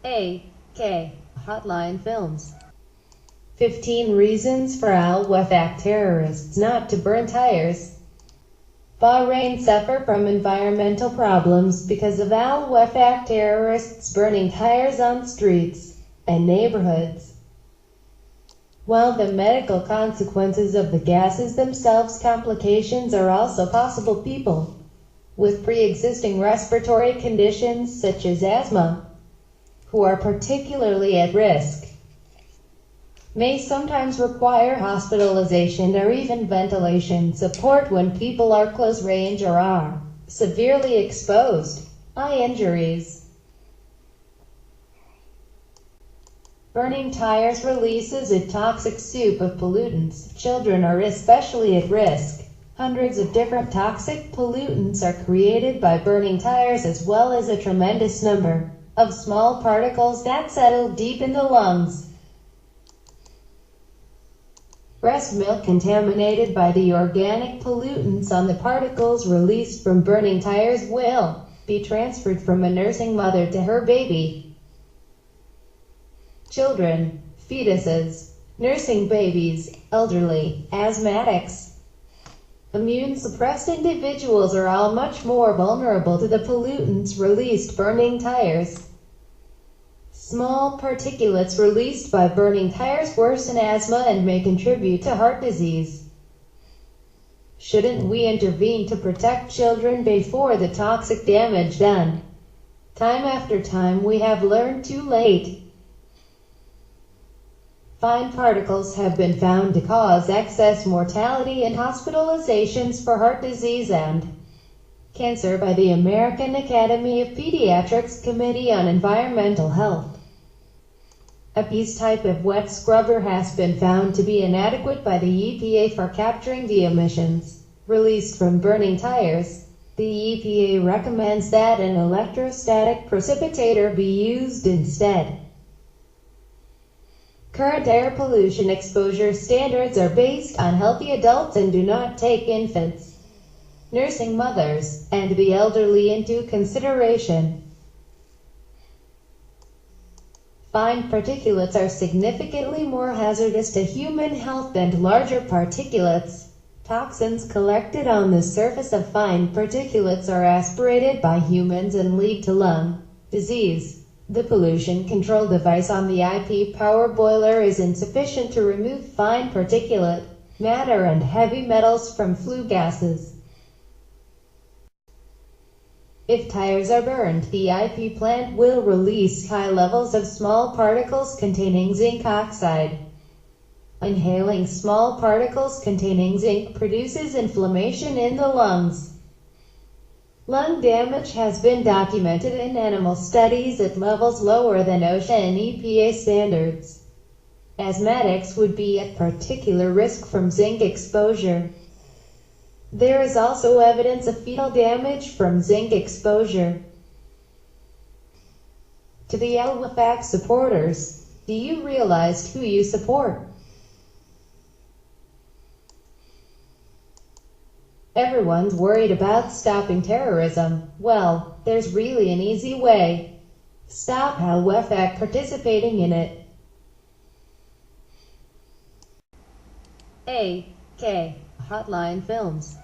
A.K Hotline Films. 15 Reasons for Al-Wefaq Terrorists Not to Burn Tires. Bahrain suffer from environmental problems because of Al-Wefaq terrorists burning tires on streets and neighborhoods. While the medical consequences of the gases themselves, complications are also possible. People with pre-existing respiratory conditions such as asthma, who are particularly at risk, may sometimes require hospitalization or even ventilation support when people are close range or are severely exposed. Eye injuries. Burning tires releases a toxic soup of pollutants. Children are especially at risk. Hundreds of different toxic pollutants are created by burning tires, as well as a tremendous number of small particles that settle deep in the lungs. Breast milk contaminated by the organic pollutants on the particles released from burning tires will be transferred from a nursing mother to her baby. Children, fetuses, nursing babies, elderly, asthmatics, immune-suppressed individuals are all much more vulnerable to the pollutants released burning tires. Small particulates released by burning tires worsen asthma and may contribute to heart disease. Shouldn't we intervene to protect children before the toxic damage done? Time after time we have learned too late. Fine particles have been found to cause excess mortality and hospitalizations for heart disease and cancer by the American Academy of Pediatrics Committee on Environmental Health. A piece type of wet scrubber has been found to be inadequate by the EPA for capturing the emissions released from burning tires. The EPA recommends that an electrostatic precipitator be used instead. Current air pollution exposure standards are based on healthy adults and do not take infants, nursing mothers, and the elderly into consideration. Fine particulates are significantly more hazardous to human health than larger particulates. Toxins collected on the surface of fine particulates are aspirated by humans and lead to lung disease. The pollution control device on the IP power boiler is insufficient to remove fine particulate matter and heavy metals from flue gases. If tires are burned, the IP plant will release high levels of small particles containing zinc oxide. Inhaling small particles containing zinc produces inflammation in the lungs. Lung damage has been documented in animal studies at levels lower than OSHA and EPA standards. Asthmatics would be at particular risk from zinc exposure. There is also evidence of fetal damage from zinc exposure. To the Al-Wefaq supporters, do you realize who you support? Everyone's worried about stopping terrorism. Well, there's really an easy way. Stop Al-Wefaq participating in it. A.K Hotline Films.